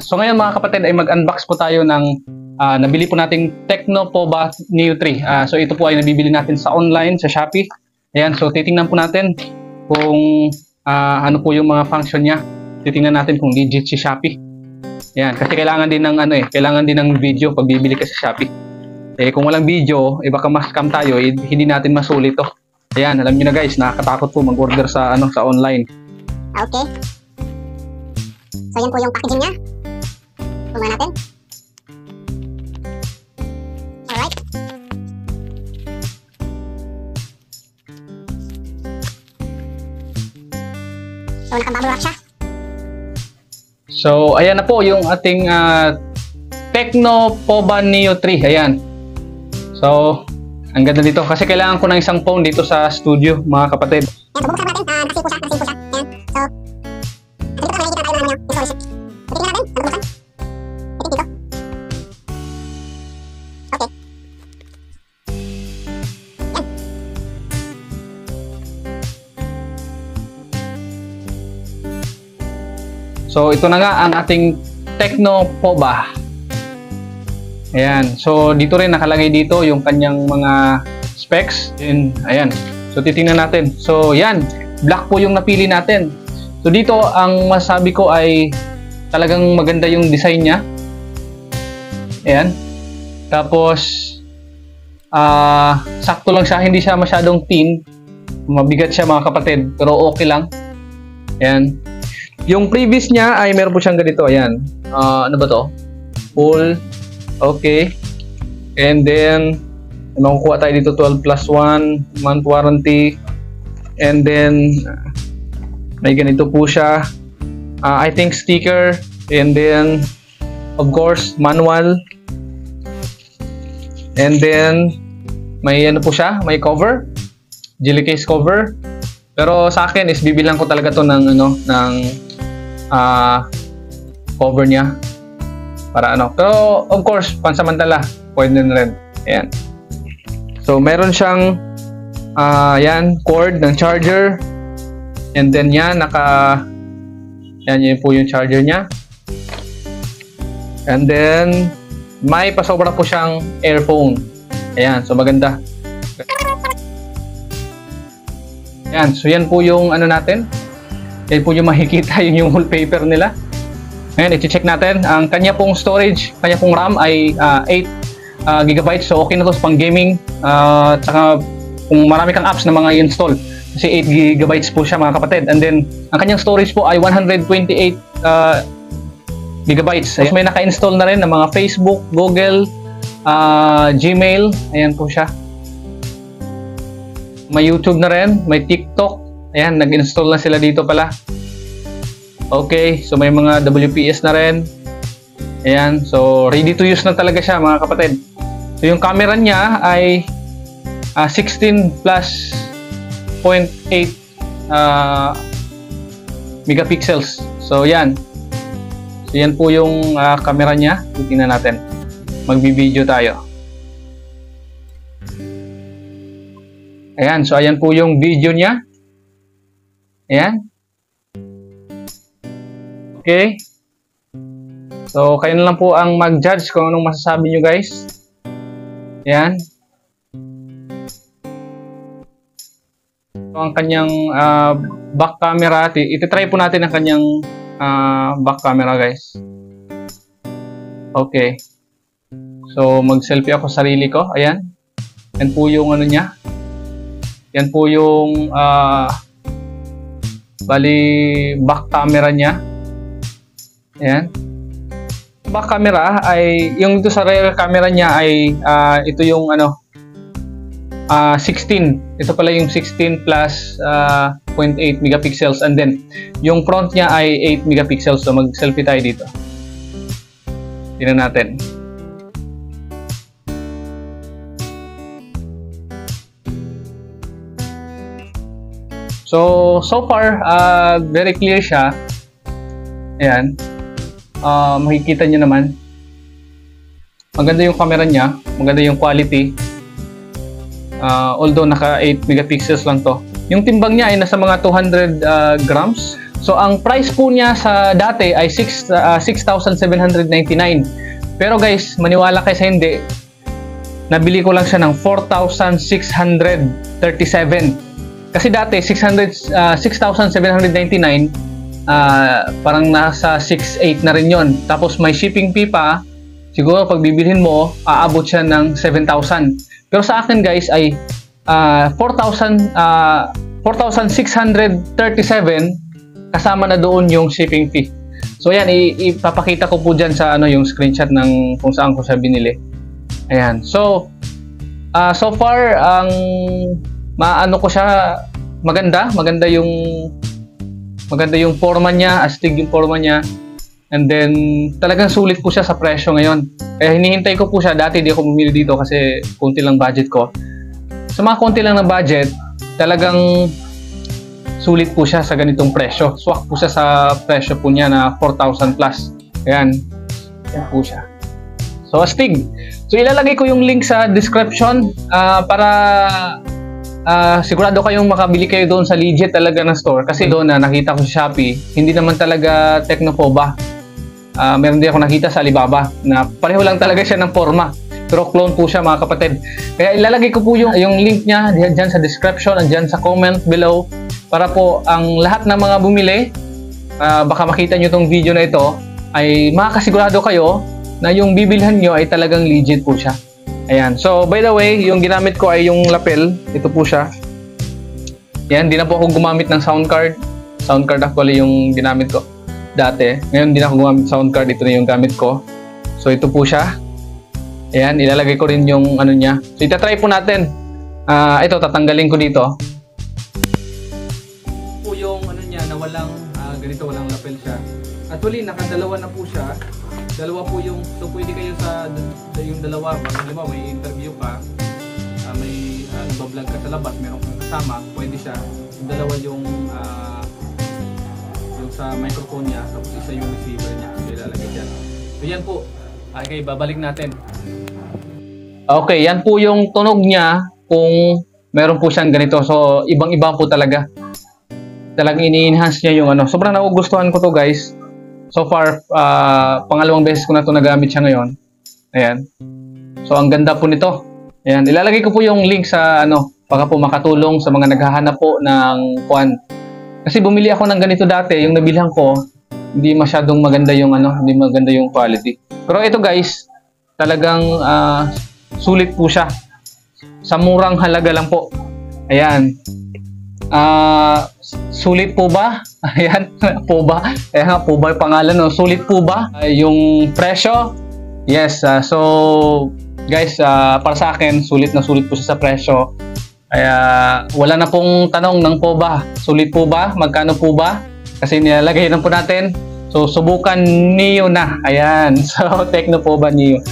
So ngayon mga kapatid ay mag-unbox po tayo ng nabili po nating Tecno Pova Neo 3. So ito po ay nabibili natin sa online, sa Shopee. Ayan, so titingnan po natin kung ano po yung mga function niya. Titingnan natin kung legit si Shopee. Ayan, kasi kailangan din ng kailangan din ng video pag bibili ka sa Shopee. Kung walang video, baka ma-scam tayo, hindi natin masulit to. Ayan, alam niyo na guys, nakakatakot po mag-order sa sa online. Okay. So yan po yung packaging niya. Tumulong natin. Alright. So nakabubble wrap siya. So ayan na po yung ating Tecno Pova Neo 3. Ayan. So ang ganda dito kasi kailangan ko ng isang phone dito sa studio mga kapatid. Ayan, so bubuksan natin. Nakasil po siya. Ayan. So dito na nakikita tayo ng yung storage. So tingnan natin. Ano buksan? Ito dito. Okay. Yan. So ito na nga ang ating Tecno Pova. Ayan. So dito rin nakalagay dito yung kanyang mga specs. And ayan. So titingnan natin. So yan, black po yung napili natin. So dito ang masabi ko ay talagang maganda yung design niya. Ayan. Tapos sakto lang siya, hindi siya masyadong thin. Mabigat siya mga kapatid, pero okay lang. Ayan. Yung previous niya ay meron po siyang ganito. Ayan. Ano ba to? Full. Okay. And then makukuha tayo dito 12+1 month warranty. And then may ganito po siya. I think sticker. And then of course manual. And then may ano po siya, may cover. Jelly case cover. Pero sa akin is bibilang ko talaga to ng cover niya para pero of course pansamantala pwede na rin. Ayan. So meron siyang yan, cord ng charger. And then yan yun po yung charger niya. And then may pasobra po siyang earphone. Ayan, so maganda. Ayan, so yan po yung natin. Yan po yung makikita yung wallpaper nila. Ngayon, i-check natin. Ang kanya pong storage, kanya pong RAM ay 8 GB. So, okay na to pang gaming. Tsaka, kung marami kang apps na mga i-install. Kasi 8 GB po siya mga kapatid. And then, ang kanyang storage po ay 128 GB. Tapos may naka-install na rin ng mga Facebook, Google, Gmail. Ayan po siya. May YouTube na rin. May TikTok. Ayan, nag-install na sila dito pala. Okay, so may mga WPS na rin. Ayan, so ready to use na talaga siya mga kapatid. So yung camera niya ay 16 plus 0.8 megapixels. So yan. So yan po yung camera niya. Tingnan natin. Magbi-video tayo. Ayan, so ayan po yung video niya. Ayan. Okay. So, kayo na lang po ang mag-judge kung anong masasabi nyo guys. Ayan. So, ang kanyang back camera. Ititry po natin ang kanyang back camera guys. Okay. So, mag-selfie ako sarili ko. Ayan. Yan po yung ano niya. Yan po yung bali back camera niya. Ayan. Back camera ay yung dito sa rear camera niya ay ito yung 16. Ito pala yung 16 plus 0.8 megapixels, and then yung front niya ay 8 megapixels. So mag-selfie tayo dito. Tingnan natin. So far very clear siya. Ayan. Makikita nyo naman. Maganda yung camera niya. Maganda yung quality. Although naka 8 megapixels lang to. Yung timbang niya ay nasa mga 200 grams. So ang price po niya sa dati ay 6,799. Pero guys, maniwala kayo sa hindi, nabili ko lang siya ng 4,637. Kasi dati 6,799, parang nasa 6,800 na rin yon. Tapos may shipping fee pa. Siguro pag bibilhin mo, aabot siya ng 7,000. Pero sa akin guys ay 4,637 kasama na doon yung shipping fee. So ayan, ipapakita ko po dyan sa yung screenshot ng kung saan ko siya binili. Ayan. So so far ang maano ko siya, maganda yung forma niya, astig yung forma niya. And then talagang sulit po siya sa presyo ngayon. Kaya hinihintay ko po siya. Dati di ako bumili dito kasi konti lang budget ko. Sa mga konti lang na budget, talagang sulit po siya sa ganitong presyo. Swak po siya sa presyo po niya na 4,000 plus. Ayan. Yan po siya. So astig. So ilalagay ko yung link sa description para sigurado kayong makabili kayo doon sa legit talaga na store. Kasi doon na nakita ko sa Shopee, hindi naman talaga Tecnopoba. Meron din ako nakita sa Alibaba na pareho lang talaga siya ng forma. Pero clone po siya mga kapatid. Kaya ilalagay ko po yung link niya dyan sa description and dyan sa comment below para po ang lahat ng mga bumili, baka makita nyo itong video na ito, ay makakasigurado kayo na yung bibilhan nyo ay talagang legit po siya. Ayan. So, by the way, yung ginamit ko ay yung lapel. Ito po siya. Ayan, di na po ako gumamit ng sound card. Sound card actually yung ginamit ko dati. Ngayon, di na ako gumamit sound card. Ito na yung gamit ko. So, ito po siya. Ayan, ilalagay ko rin yung ano niya. So, itatry po natin. Ito, tatanggalin ko dito. Po yung ano niya na walang, ganito, walang lapel siya. Actually, nakadalawa na po siya. Dalawa po yung, so pwede kayo sa yung dalawa, halimbawa may interview ka, may nagbablog ka sa labas, meron kang kasama, pwede siya. Yung dalawa yung sa microphone niya, tapos isa yung receiver niya, so ilalagay dyan. So yan po, okay, babalik natin. Okay, yan po yung tunog niya kung meron po siyang ganito. So ibang-iba po talaga. Talagang ini-enhance niya yung ano. Sobrang nagugustuhan ko to guys. So far, pangalawang beses ko na ito nagamit siya ngayon. Ayan. So, ang ganda po nito. Ayan. Ilalagay ko po yung link sa baka po makatulong sa mga naghahanap po ng kuwan. Kasi bumili ako ng ganito dati, yung nabilhan ko, hindi masyadong maganda yung hindi maganda yung quality. Pero ito guys, talagang sulit po siya. Sa murang halaga lang po. Ayan. Sulit po ba? Ayan, po ba? Ayan, po ba yung pangalan, no? Sulit po ba? Yung presyo? Yes, so guys, para sa akin, sulit na sulit po siya sa presyo. Kaya wala na pong tanong ng po ba? Sulit po ba? Magkano po ba? Kasi nilalagay na po natin. So subukan niyo na. Ayan, so Tecnopoba Neo.